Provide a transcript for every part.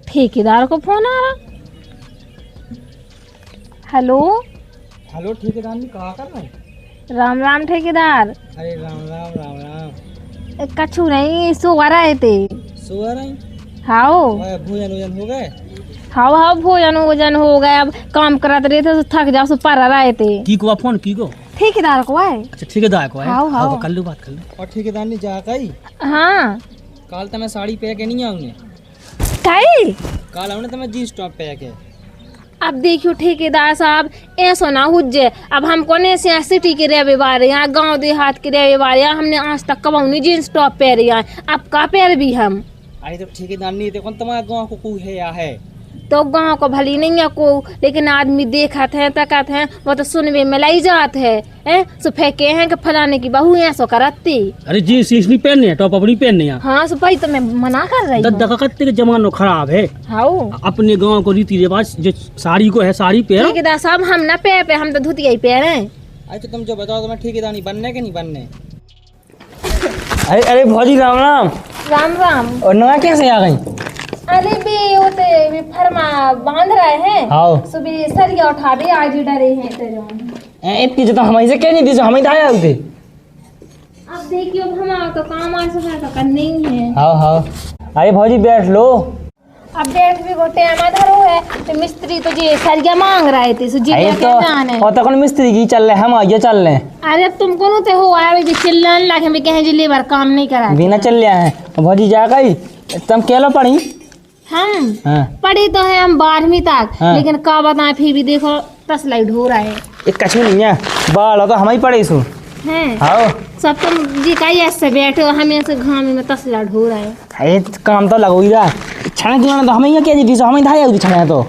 ठेकेदार को फोन आ रहा। हेलो हेलो ठेकेदार जी, कहाँ कर रहे हैं? राम राम ठेकेदार। अरे राम राम राम राम। कछु नहीं, सो रहे थे। सो रहे हैं? हाओ भोजन वोजन हो गए? हाओ हाओ भोजन वोजन हो गया। अब काम करते रहे थे तो थक जाओ, सो पर रहे थे। की को फोन की को? ठेकेदार को है। अच्छा ठेकेदार को है। हाओ हाओ कर लो बात कर लो। और ठेकेदार ने जा गई? हाँ काल तो मैं साड़ी पहन के नहीं आऊंगी। कई काल आऊंगा तो मैं जींस टॉप पहन के। अब देखियो ठेकेदार साहब, ऐसा ना हुज्जे। अब हमको ने से सिटी के रहे बारे, यहाँ गांव देहात के रहे बारे, हमने आज तक कब नहीं जींस टॉप पहन है। अब का पहन भी हम। अरे तो ठेकेदार नहीं देखो तुम्हारे गाँव को कोई है या है? तो गांव को भली नहीं है को, लेकिन आदमी देखत है तकत है, वो तो सुनवे में लाई जात है। सो फेंके हैं कि फलाने की बहू ऐसो करती। अरे जींस नहीं पहनने है, टॉप अपनी पहनने है। हाँ सो भाई तो मैं मना कर रही हूँ। दखकत्ते के जमानो खराब है। हाओ अपने गांव को रीति रिवाज जो साड़ी को है साड़ी पहनो। ठेकेदार साहब हम ना पे हम तो धोतिया ही पहन रहे हैं। अरे तो तुम जो बताओ, तुम्हें ठेकेदार नहीं बनने के नहीं बनने? अरे भौजी राम राम। राम राम। और नया कैसे आ गई? अरे बे होते भी फरमा बांध रहे हैं। हाँ सुबह सरिया उठा दे, आज ही डरे हैं तेरे। इतनी जो तो हमारी से क्या नहीं दी, जो हमें दाया उठे। अब देखियो हमारा तो काम आज से तो करने ही है। हाँ हाँ। अरे भौजी बैठ लो। अब बैठ भी गोटे धरो है तो मिस्त्री तो जी सरिया मांग रहे थे, सुजी क्या जाने। और तो कौन मिस्त्री की चल रहे, हम आगे चल रहे हैं। अरे अब तुमको नो ते हो आया जी चिल्लाने लगे, भी कहे जी लेबर काम नहीं करा। बिना चल रहे हैं भौजी जा गई। तुम क्या लो पढ़ी? हम हाँ। पढ़ी तो है हम 12वीं तक। हाँ। लेकिन का बताएं, फिर भी देखो तसलाइट हो रहा है। एक कछु नहीं है, बाल तो हम ही पढ़े सु हैं। हाँ। सब तुम जी कहीं ऐसे बैठे हो, हमें ऐसे घाम में तसलाइट हो रहा है। ये काम तो लगो ही रहा। छाने दिलाना तो हमें ये क्या जी, हमें धाया उठी छाने तो।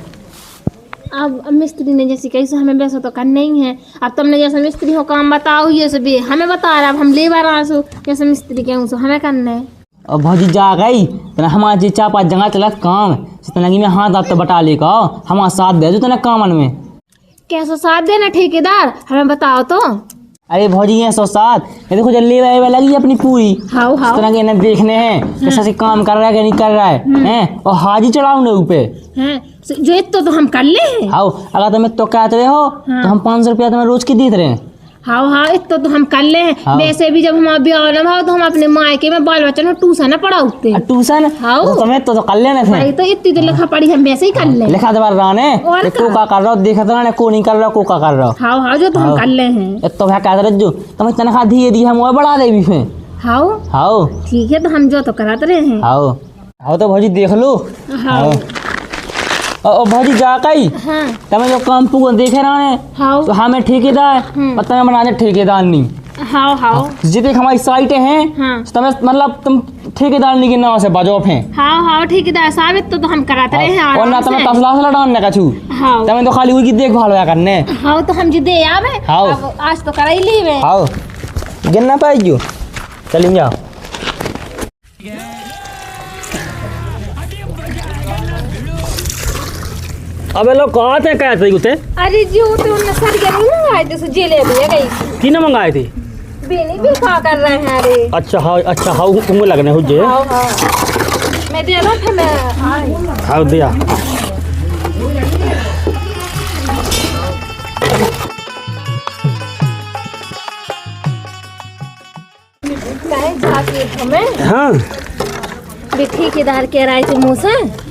अब मिस्त्री ने जैसे कैसे हमें वैसा तो करना ही है। अब तुमने जैसे मिस्त्री हो काम बताओ, ये सब हमें बता रहा। अब हम लेबर आसो जैसे मिस्त्री के सो हमें करना है। और भौजी जा गई तो हमारा जी 4-5 जगह चला काम लगी में हाथ आप तो बटा लेकर हमारा साथ दे दो तना कामन में। कैसा साथ देना ठेकेदार, हमें बताओ तो। अरे भौजी ये 107 ये देखो जल्दी लगी अपनी पूरी। हाउ हाउ तरह के देखने हैं कैसा से काम कर रहा है कि नहीं कर रहा है और हाजी चढ़ाओ ने ऊपर हैं जो तो हम कर ले हैं। हाउ अगर तुम तो कहते रहे हो तो हम 500 रुपया तुम्हें रोज की देते रहे। हाँ हाँ इतना तो हम कर ले हैं। वैसे भी जब हम अभी आना भाव तो हम अपने मायके में बाल बच्चों को ट्यूशन पढ़ाते। ट्यूशन तुम्हें तो कर लेने थे तो इतनी तो लिखा पढ़ी हम वैसे ही कर ले। लिखा दे रहा को का कर रहा हो, देखा तो को नहीं कर रहा, को का कर रहा हो। हाँ हाँ जो तो हम कर ले हैं। तो क्या कहते रहे जो तुम्हें तनख्वाह दिए दी हम वो बढ़ा दे भी फिर। हाँ हाँ ठीक है, तो हम जो तो कराते रहे हैं। हाँ हाँ तो भौजी देख लो। हाँ और भौजी जा गई हाँ तुम्हें जो काम को देखे रहे हाँ तो हमें ठेकेदार और तुम्हें बनाने ठेकेदार नहीं। हाँ हाँ जितने हमारी साइटें हैं हाँ तुम्हें मतलब तुम ठेकेदार नहीं के नाम से बाजोफ हैं। हाँ हाँ ठेकेदार साहब तो हम कराते रहे हैं और ना तुम्हें तसला से डालने का छू। हाँ तुम्हें तो खाली उनकी देखभाल होया करने। हाँ तो हम जी दे आवे। हाँ अब आज तो करा ही ली वे। हाँ गिनना पाएगी चलिए जाओ। अबे लोग कहाँ थे कहते उते? अरे जी वो तो उन्हें सरिया नहीं मंगाए थे, जलेबी है गई। किने मंगाए थे? बेनी भी खा कर रहे हैं। अरे अच्छा हाँ उंगली लगने हो जे। हाँ हाँ मैं दे रहा था मैं। हाँ दिया। कहे जाके हमें हाँ भी ठेकेदार कह रहा है थे मुँह से।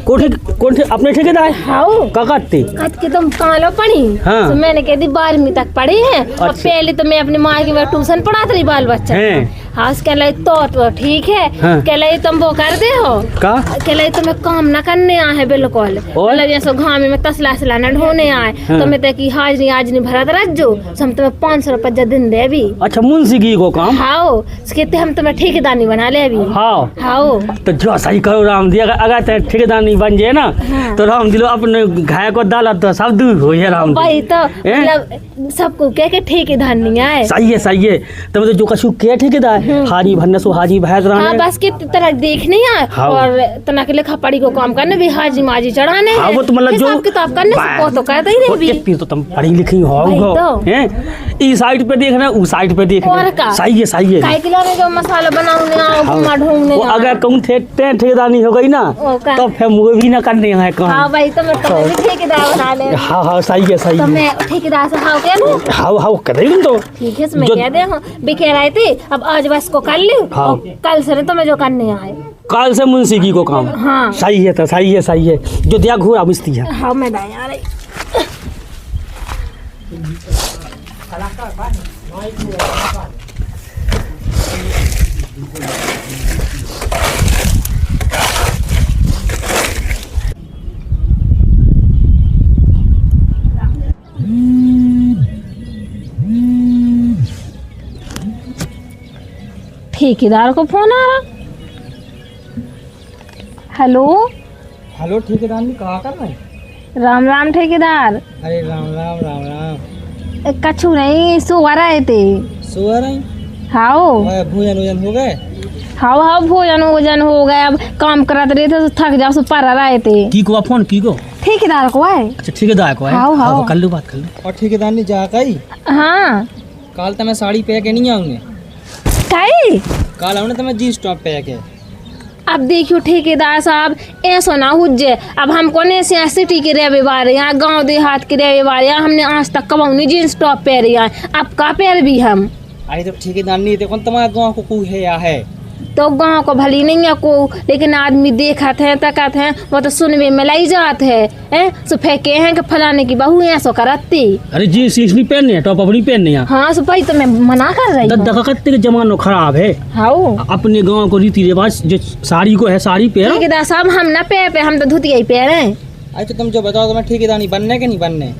कौन थे अपने ठेकेदार? हाँ काकती आज के तुम कालो पढ़ी। हाँ। तो मैंने कह दी 12वीं तक पढ़ी है। और पहले तो मैं अपनी माँ की में ट्यूशन पढ़ाती रही बाल बच्चा। हाँ कह लाई तो ठीक है। हाँ। कह लाई तुम वो कर दे हो का कह लाई तुम्हें काम ना करने आए है बिल्कुल। मतलब जैसे घाम में तसला सलाना ढोने आए। हाँ। तो मैं तो की हाजरी आज नहीं भरा रख जो हम तुम्हें 500 रुपया दिन दे अभी। अच्छा मुंशी की को काम। हाँ कहते हम तुम्हें ठेकेदार नहीं बना ले अभी। हाँ हाँ तो जो सही करो राम जी, अगर ठेकेदार नहीं बन जाए ना हाँ। तो राम जी अपने घाय को डाला तो सब दूर हो राम भाई तो मतलब सबको कह के ठेकेदार नहीं आए। सही है तो जो कछु के ठेकेदार हाजी भरने सो हाजी भैंस हाँ रहने। बस के तरह देखने हैं हाँ। और तना के लिखा पढ़ी को काम करने भी हाजी माजी चढ़ाने हाँ, हैं। वो तो मतलब जो हिसाब किताब करने से वो तो कहते ही वो रहे भी। इतनी तो तुम पढ़ी लिखी हो वही तो। हैं, इस साइड पे देखना उस साइड पे और देखना। का? सही है काहे के लाने जो मसाला बनाऊंगे आओ घुमा ढूंढने वो अगर कहूँ ठेकेदारी हो गई ना ओ का? तो फिर मुझे भी ना करने है काम। हाँ भाई तो मैं तुम्हें भी ठेकेदार बना ले। हाँ सही तो है। मैं ठेकेदार से हाँ क्या लूँ? हाँ कर रही तो ठीक है मैं जो- कह दे हूँ भी कह रहे थे अब आज बस को कर लूँ हाँ। और कल से तो मैं जो करने आए। काल से मुंशी की को काम। हाँ। सही है तो सही है जो दिया घूरा मिस्ती है। हाँ मैं दाएं आ रही। ठेकेदार को फोन आ रहा। हेलो हेलो ठेकेदार जी कहाँ कर रहे हैं? राम राम ठेकेदार। अरे राम। कछु नहीं सो रहे थे। सो रहे हाओ भोजन हो गए? हाओ हाओ भोजन हो गया। अब काम करते रहे थे तो थक जाओ सो पर रहे थे। की को फोन की को? ठेकेदार को है। अच्छा ठेकेदार को है। हाँ, हाँ। कर लो बात कर लो। और ठेकेदार ने जा कही हाँ काल तो मैं साड़ी पहन के नहीं आऊंगे। कई काल आऊंगे तो मैं जीन्स टॉप पहन के। अब देखियो ठेकेदार साहब ऐसा ना हुज्जे। अब हमको ने से सिटी के रहने वाले यहाँ गांव देहात के रहने वाले हमने आज तक कभी नहीं जींस टॉप पहने हैं। अब का पहन भी हम। अरे तो ठेकेदार नहीं देखो तुम्हारे गाँव को कोई है या है? तो गांव को भली नहीं है को लेकिन आदमी देखत है तकत है वो तो सुनवे में लाई जात है सो फेंके हैं कि फलाने की बहू ऐसो करती। अरे जीन्स नहीं पहनने हैं, टॉप अपनी पहनने हैं। हाँ सो भाई तो मैं मना कर रही हूँ। दखकत्ते के जमानो खराब है। हाओ अपने गांव को रीति रिवाज जो साड़ी को है साड़ी पहनो। ठेकेदार साहब हम ना पे हम तो धोतिया ही पहने। अरे तो तुम जो बताओ तुम्हें ठेकेदार नहीं बनने के नहीं बनने?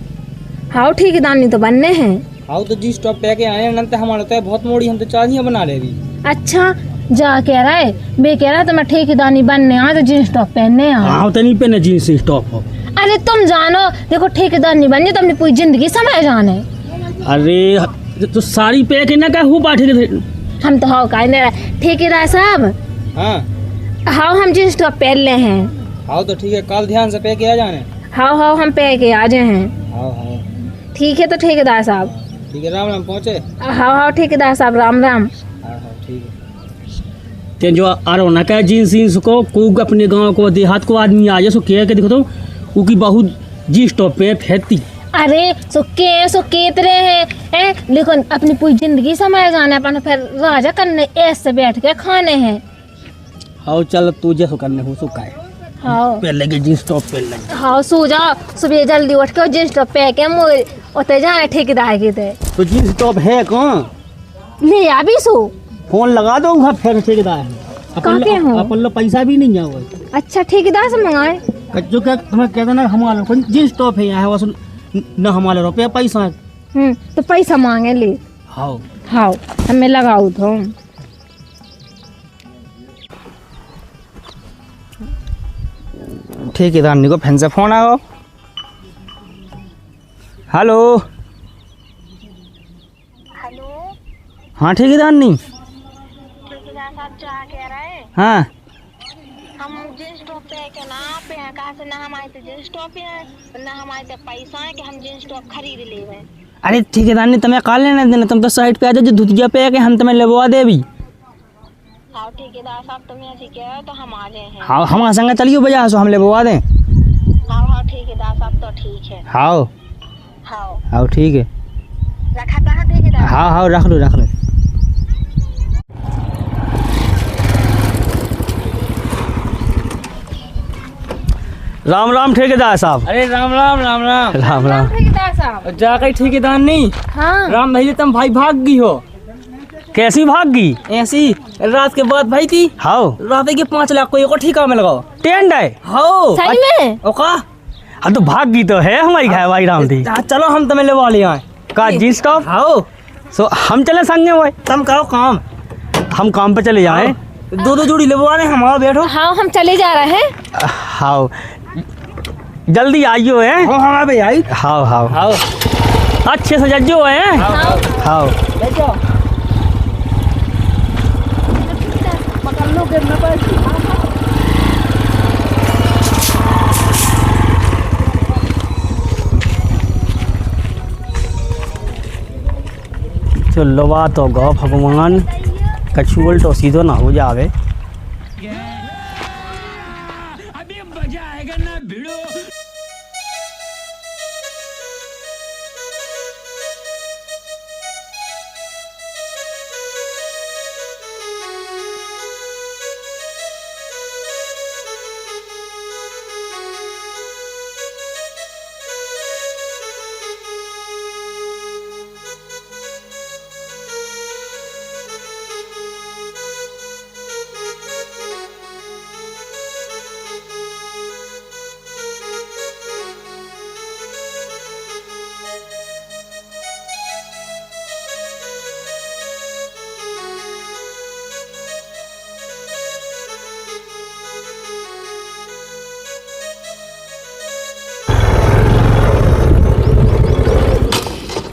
हाओ ठेकेदार नहीं तो बनने हैं। हाँ तो जीन्स टॉप पहन के आए नंते हमारा तो है बहुत मोड़ी, हम तो चालियाँ बना ले रही। अच्छा जा कह रहा है बे कह रहा तो मैं ठेकेदानी बनने आ तो जींस टॉप पहनने आ। हाँ तो नहीं पहने जीन्स टॉप हो। अरे तुम जानो देखो ठेकेदार नहीं बनने तो अपनी पूरी जिंदगी समय जाने। अरे तो साड़ी पहन के ना क्या हो पाठे हम तो हाउ का ठेकेदार साहब। हाँ हाउ हम जींस टॉप पहन ले हैं। हाँ तो ठीक है काल ध्यान से पहन के आ जाने। हाउ हाउ हम पहन के आ जाए हैं। हाँ ठीक है तो ठेकेदार साहब। ठीक है राम पहुँचे। हाउ हाउ ठेकेदार साहब राम राम। हाँ ठीक है। ते जो आरो ना क्या जीन्स को कोई अपने गांव को देहात को आदमी आ जाए सो कह के देखो तो वो की बहुत जीन्स टॉप पे फेंकती। अरे सो केतरे हैं लेकिन अपनी पूरी जिंदगी समय जाने अपन फिर राजा करने ऐसे बैठ के खाने हैं। हाँ चल तू जैसो करने हो सो काय हाँ पहन लगे जीन्स टॉप पहन लगे। हाँ सो जाओ सुबह जल्दी उठ के जींस टॉप पहन के मोर उते जाए ठेकेदार के थे तो जीन्स टॉप है कहाँ? ले आ भी सो। फोन लगा दो वहाँ फिर ठेकेदार कहाँ पे हो? अपन लो पैसा भी नहीं है वो। अच्छा ठेकेदार से मंगाए। जो क्या तुम्हें कहता ना हमारा जीन्स टॉप है यहाँ है वैसे न हमारे रुपया पैसा है। तो पैसा मांगे ले। हाँ हाँ हमें लगाऊ तो ठेकेदार को फिर से फोन आओ। हेलो हेलो हाँ ठेकेदार नहीं। ठेकेदार साहब क्या कह रहे हैं? हाँ हम जींस टॉप पे के ना पे हैं कहा से ना हमारे तो जींस टॉप है ना हमारे तो पैसा है कि हम जींस टॉप खरीद ले हैं। अरे ठेकेदार नहीं तुम्हें काल लेने देना, तुम तो साइड पे आ जाओ जो धुतिया पे के हम तुम्हें लगवा दे भी। हाँ ठेकेदार साहब तुम ऐसे कह रहे हो तो हम आ रहे हैं। हाँ हमारे संग चलियो बजा सो हम लगवा दें। हाँ हाँ ठेकेदार साहब तो ठीक है। हाँ हाँ हाँ ठीक है। रखा कहाँ ठेकेदार? हाँ हाँ रख लो। राम राम ठेकेदार साहब। अरे राम राम। ठेकेदार साहब। जा कहीं ठेकेदार नहीं। हाँ राम भैया तुम भाई भाग गई हो। कैसी भाग गई? ऐसी रात के बाद भाई थी। हाँ रात के 5 लाख को एक और ठेका में लगाओ। टेंड है। हाँ सही में? ओका हाँ तो भाग गई तो है हमारी घर भाई राम दी। चलो हम तुम्हें लगवा ले आए। का जींस टॉप? हाँ सो हम चले संगे भाई। तुम करो काम। हम काम पे चले जाए। दो जोड़ी लगवा रहे हमारा बैठो। हाँ हम चले जा रहे हैं। हाँ जल्दी आइयो है। हाँ हमारा भाई आई। हाँ हाँ हाँ अच्छे से जज्जो है। हाँ हाँ बैठो। लो कितना पैसे चलो बात होगा भगवान कछु उल्टो सीधो ना हो जावे।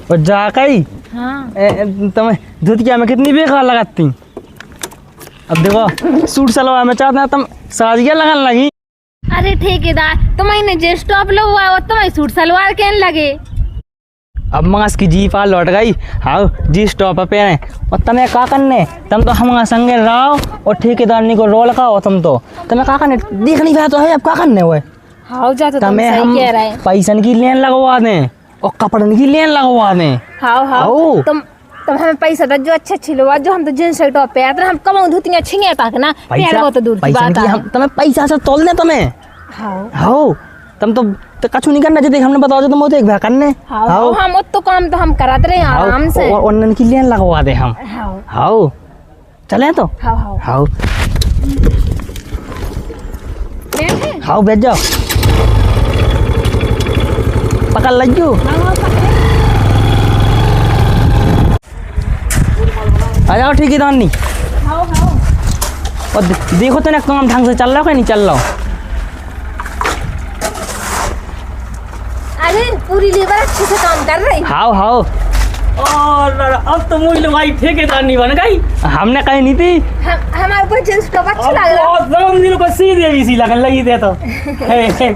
और जाकई हाँ तुम्हें धुतिया में कितनी बेकार लगाती। अब देखो सूट सलवार में चाहते हैं तुम साड़ियाँ लगाने लगी। अरे ठेकेदार तुम्हें जींस टॉप लगवा और तुम्हें सूट सलवार कहने लगे। अब मांस की जीप आ लौट गई। हाँ जींस टॉप पहने और तुम्हें क्या करने, तुम तो हमारे संगे रहो और ठेकेदार को रोल का हो। तुम्हें क्या करने देख नहीं पाया तो है। अब क्या करने हुए हाँ जा तो तुम तुम्हें सही हम कह रहे हैं। पैसन की लेन लगवा दें और कपड़न की लेन लगवा दें। हाँ हाँ आओ। तुम हमें पैसा दो जो अच्छे लोग जो हम तो जींस टॉप पे आते हम कमाऊं धुतियां छिंगे तक ना पैर वो तो दूर की पैसन बात की है। हम तुम्हें पैसा से तोल दे तुम्हें। हाँ हाँ तुम तो कछु नहीं करना चाहिए। हमने बताओ तुम एक भा करने। हाँ हाँ हम तो काम तो हम कराते रहे आराम से। और की लेन लगवा दे हम। हाँ हाँ चले तो। हाँ हाँ हाँ बैठे हाँ बैठ जाओ पकड़ लज्जू। आ जाओ ठीक है दानी। हाँ हाँ और देखो तो ना काम ढंग से चल रहा है नहीं चल रहा। अरे पूरी लेबर अच्छे से काम कर रही। हाँ हाँ और अब तो मुझे भाई ठेकेदार नहीं बन गई। हमने कही नहीं थी। हमारे ऊपर जींस टॉप अच्छा लग रहा और समझ को सीधे भी सी लगन लगी थे तो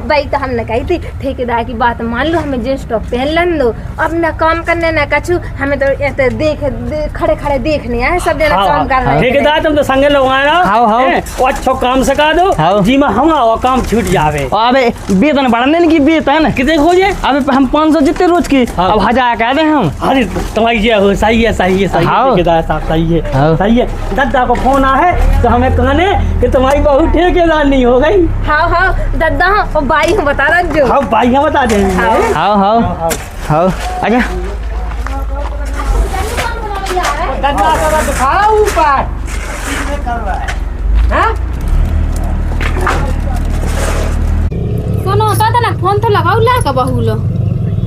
भाई। तो हमने कही थी ठेकेदार की बात मान लो हमें जींस टॉप पहन लन दो। अब ना काम करने ना कछु हमें तो ऐसे खड़े खड़े देखने आए सब जना काम कर रहे हैं। ठेकेदार तुम तो संगे लोग आए ना। हाँ, हाँ। और अच्छा काम सिखा दो हाँ। जी में हम आओ काम छूट जावे। अबे वेतन बढ़ाने की वेतन कितने खोजे। अबे हम 500 जितने रोज की हाँ। अब 1000 कह दे हम। अरे तुम्हारी ये हो सही है सही है सही है हाँ। ठेकेदार साहब सही है हाँ। सही है। दादा को फोन आ है तो हमें कहने कि तुम्हारी बहू ठेकेदार नहीं हो गई। हाँ हाँ दादा और भाई हम बता रहे जो। हाँ भाई हम बता देंगे। हाँ। हाँ हाँ हाँ अच्छा दादा का दिखाओ ऊपर हाँ? सुनो दादा ना फोन तो लगाओ ला का बहू लो।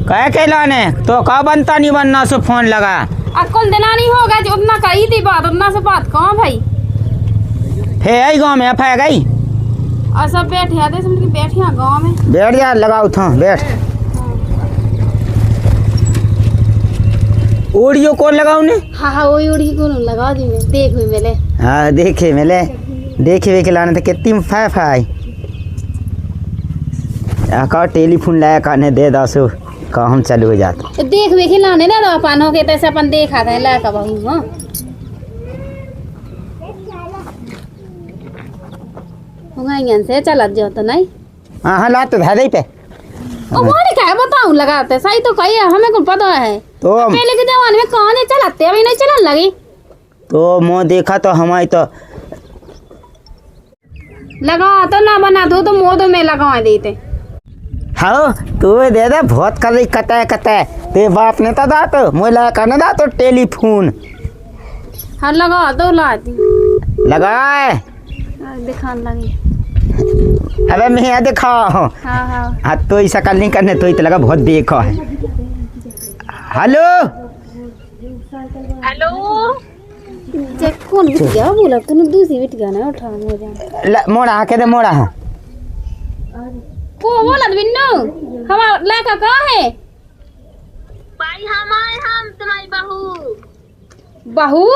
कह के लाने तो का बनता नहीं बनना से फोन लगा। अक्ल देना नहीं होगा जो उतना कही थी बात उतना से बात कहाँ भाई। हे आई गाँव में अफाया गई और सब बैठे आते समझ के बैठे हैं गाँव में। बैठ जा लगाओ था बैठ। ऑडियो कॉल लगाओ ने। हाँ हाँ वही उड़ी को लगा दी मैं देख हुई मेले। हाँ देखे मिले देखे वे के लाने तो कितनी फाय फाय का टेलीफोन लाया काने दे दसो का हम चालू हो जाते। तो देख वे खिलाने ना तो अपन हो के तैसे अपन देखा था ला का बहू। हाँ होगा से चला जाओ तो नहीं। हाँ हाँ ला तो धै पे ओ मोरी का बताऊं लगाते सही तो कही है हमें को पता है। तो पहले के जमाने में कौन है चलाते अभी नहीं चलन लगी। तो मुँह देखा तो हमारी तो लगा तो ना बना दो तो मोदो में लगा देते। हाँ तू दे दे बहुत कर रही कतय कतय ते बाप ने तो दा तो मोला करने दा तो टेलीफोन हाँ लगा दो लाती लगाए दिखाने लगी। अबे मैं यहाँ देखा हूँ। हाँ हाँ हाँ तो ऐसा कल नहीं करने तो लगा बहुत देखा है। हेलो हेलो कौन बिटिया बोला तूने दूसरी बिटिया ना उठा हो जा मोड़ा हाँ कहते मोड़ा हाँ को बोला बिन्नू हमारा लड़का कहाँ है। भाई हम आए हम तुम्हारी बहू। बहू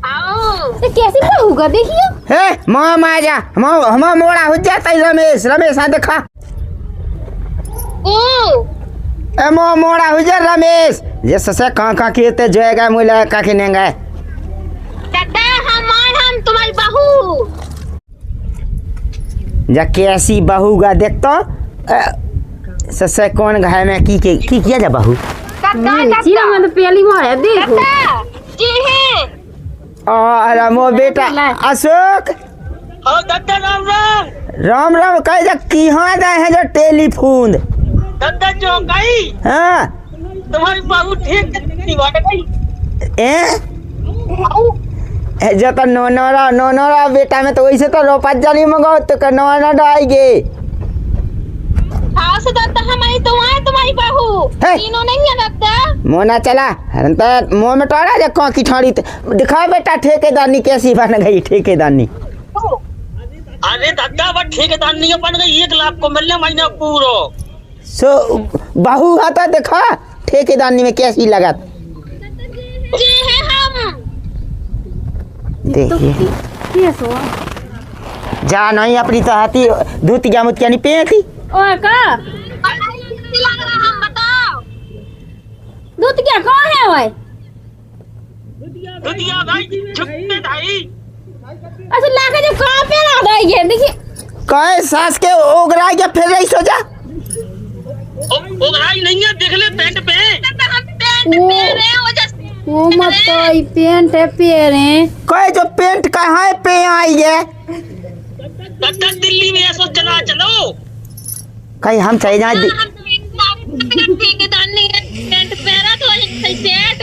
ये कैसी बहू का देखियो। हे माँ आ जा, हम मोड़ा हो जाता है। रमेश रमेश आ देखा, ए मोड़ा हो जा रमेश। ये ससे कहाँ खेते जोएगा मुला का खिनेंगे। दादा हम तुम्हारी बहू। जा कैसी बहू गा देख तो ससे कौन घाय में की किया जा बहू। चीना में तो पहली बार है देखो। जी है। अरे मो बेटा अशोक। दादा राम राम। राम राम कह जा कहाँ जाए है जो टेलीफोन। दादा जो गई हाँ तुम्हारी बहू ठीक दिवाने गई। जो तो नोनोरा बेटा में तो वैसे तो रोपा जानी मंगाओ तो नोना डाएंगे। हाँ से दादा हमारी तो वहाँ तुम्हारी बहू। तीनों नहीं है दादा। मोना चला तो मुँह में टोरा जा कौन की ठोड़ी दिखा बेटा ठेकेदारनी कैसी बन गई ठेकेदारनी। अरे दादा वो ठेकेदारनी बन गई 1 लाख को मिलने महीना पूरा। सो बहू आता देखा ठेकेदारनी में कैसी लगा। जी है हम। देखिए जा नहीं अपनी तो हाथी धुतिया मुतिया नहीं पे थी। और का लग रहा हम बताओ दूध क्या कौन है ओए। दुनिया भाई छुपे भाई। अच्छा लाके जो कहाँ पे ला देंगे देखिए। कहे सास के ओगरा के फिर रही सो जा। ओगराई नहीं है देख ले पैंट पे। हम पैंट पहन रहे हैं वजह वो मत तो पैंट पे रहे। कहे जो पेंट कहाँ पे आई है। दादा दिल्ली में ऐसा चला चलो। कहीं हम चले जाए ठेकेदार ने पैंट पहना तो सेट।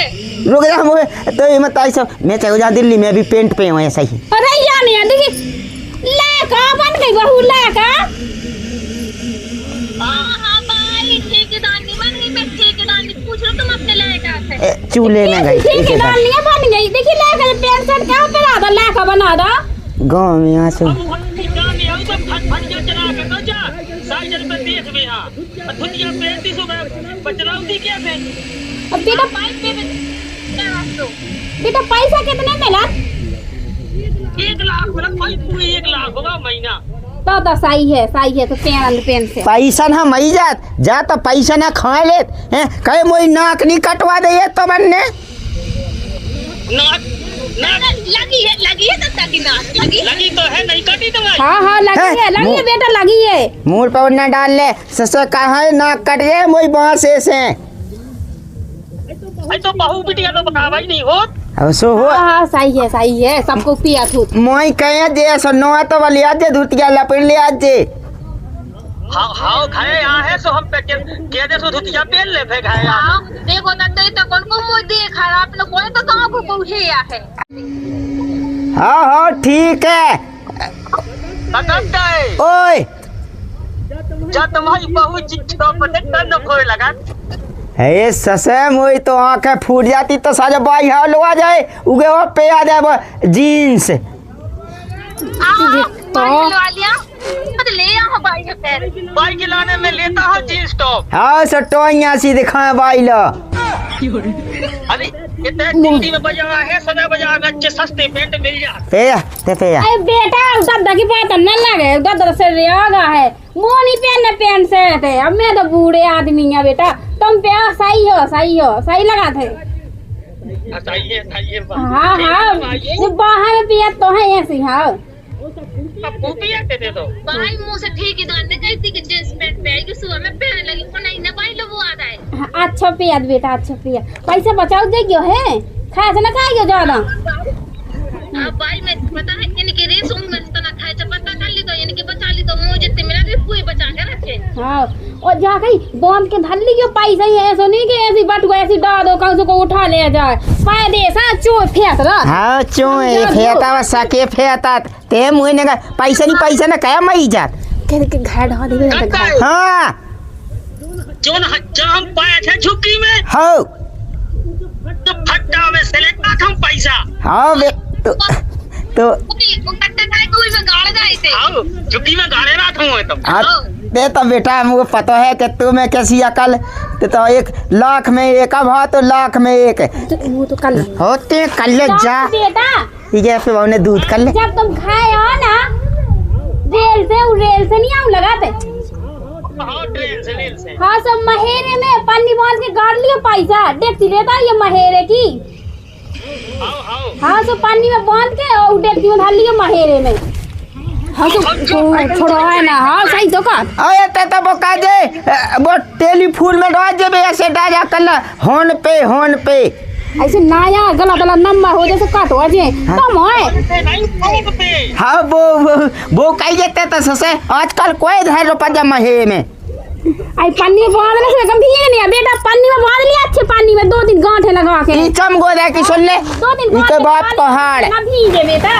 रुक जा मुझे तो ये मत आई सब मैं चले जा दिल्ली में भी पेंट पे हूँ ऐसा ही। अरे यार नहीं देखिए लड़का बन गई बहू लड़का। हाँ भाई ठेकेदार नहीं बन गई। मैं ठेकेदार नहीं पूछ रहा तुम अपने लड़का से। चूल्हे में गई ठेकेदार नहीं बन गई। देखिए लड़का पैंट शर्ट कहाँ पे ला दो लड़का बना दो। गाँव में यहाँ से बेटा पैसा कितने मिला। 1 लाख मतलब 1 लाख होगा महीना। तो सही है तो पेन से पैसा ना मई जा तो पैसा ना खा ले कहे मोई नाक नहीं कटवा दे तो बनने लगी है दादा की नाक लगी तो है नहीं कटी तो। हाँ लगी है बेटा लगी है। मुंह पर ना डाल ले ससुर कहा नाक कट गए मोई बांस से। तो बहू बिटिया तो बता भाई नहीं हो। अब सो हो हाँ सही है सबको पिया थूत। मोई कहे जे सो नो तो वाली आज जे धुतिया लपेट ले आज जे। हाँ खाए यहाँ है सो हम पे के दे सो धुतिया पहन ले फे खाए। हाँ देखो दादा तो कौन को मुंह देखा आप लोग कोई तो गांव को पहुंचे या है। हाँ ठीक है। ओए जा तुम्हारी बहू चिट्ठा पर न खोए लगा। हे ससे मोई तो आंखें फूट जाती तो साजा बाई हाल आ जाए उगे वो पे आ जाए जीन्स। बाइक लाने में लेता हूँ जीन्स टॉप। हाँ सो टोइया सी दिखाए बाई लो। अरे इतने दिल्ली में बाजार है सदा बाजार में अच्छे सस्ते पेंट मिल जाते। अरे बेटा दादा की बात न लगे दादा से रियागा है वो नहीं पहनना पेंट शर्ट है। अब मैं तो बूढ़े आदमी है बेटा तुम पे सही लगा थे। सही है हाँ जो बाहर में पिया तो है ऐसी। हाँ दे दो भाई मुंह से ठेकेदार ने कही थी कि जींस पैंट पहन सुबह में पहन लगी वो नहीं ना भाई लोग वो आ रहा है। अच्छा पिया बेटा अच्छा पिया पैसा बचाओ देगियो है खाए से ना खाएगी ज्यादा। भाई मैं पता है इनके रेस में तो ना खाए पता कर ली तो इनके बचा ली तो मुझे जितने मेरा भी पूरे बचा के रखे। हाँ और जा गई बॉम के धर ली पैसा ही ऐसा नहीं कि ऐसी बटुआ ऐसी डाल दो कहीं को उठा ले जाए फायदे सा चो फेंक रहा। हाँ चो फेंता बस सके फेंता ते मुझे ने पैसा ना कया मई जात के घर ढा दे। हाँ जोन हम पाए थे झुक्की में हो तो फट्टा में से लेता था पैसा। हाँ वे तो झुक्की में गाड़े रहा था तो दे तो बेटा मुझे पता है कि तुम्हें कैसी अकल तो 1,00,000 में एक, अब हाँ तो लाख में एक तो वो तो कल होते कर ले जा। बेटा ठीक है फिर उन्हें दूध कर ले। जब तुम खाए हो ना रेल से नहीं आऊं लगाते। हाँ ट्रेन से हाँ सब महेरे में पन्नी बांध के गाड़ लियो पैसा डेक्ची लेता ये महेरे की। हाँ सब पन्नी में बांध के और डेक्ची में डाल लियो महेरे में। हाँ तो छोड़ो है ना। हाँ सही तो का अरे तो बका दे वो टेलीफोन में डाल दे ऐसे डाजा कर ला होन पे ऐसे नया गला गला नंबर हो जैसे काटो जे कम है। नहीं फोन पे। हाँ वो कही देते तो ससे आजकल कोई धैर्य रुपया महे में आई पन्नी में बांधने से कम भीगे नहीं है बेटा। पन्नी में बांध लिया अच्छे पानी में 2-3 गांठे लगा के। ई चम गोदा की सुन ले 2-3 इनके बाप पहाड़ ना भीगे बेटा।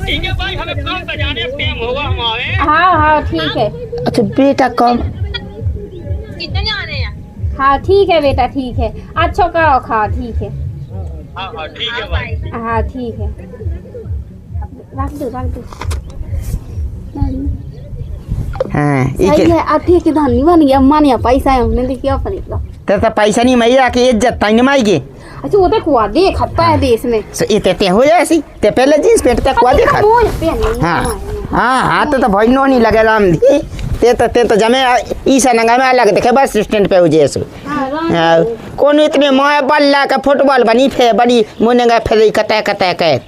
ठीक है भाई हमें काम पे जाने टाइम होगा हमारे। हाँ ठीक है। अच्छा बेटा कम कितने जाने हैं? हाँ ठीक है बेटा ठीक है। अच्छा करो खा ठीक है। हाँ ठीक है भाई। हाँ ठीक है रख दो हाँ सही है। ठीक है धन्यवाद गया मानिया पैसा है हमने देखिए अपने तो पैसा नहीं मैया की इज्जत ताई माई अच्छा वो तो कुआ देखता है देश में इतने हो जाए ऐसी ते पहले जींस पेंट तक कुआ देखा। हाँ तो भाई नो नहीं लगे राम ते तो जमे ईसा नंगा में अलग देखे बस स्टैंड पे हो जैसे कौन इतने मोए बल्ला का फुटबॉल बनी फे बड़ी मुनेगा फिर कते कहे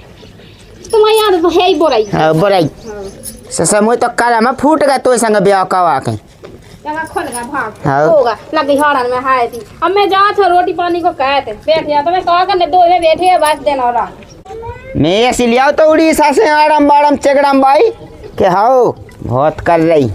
तुम्हारे याद तो है ही बोराई। हाँ बोराई ससा मुझे तो काला में फूट गया तो संग ब्याह कवा के खोल गया भाग हाँ। होगा लगी हारन में हाय थी। अब मैं जा था रोटी पानी को कहते बैठ गया तो मैं कहा करने 2 में बैठे बस देना रहा मैं ऐसी लिया तो उड़ीसा से आड़म बाड़म चेगड़म भाई के हाँ बहुत कर रही।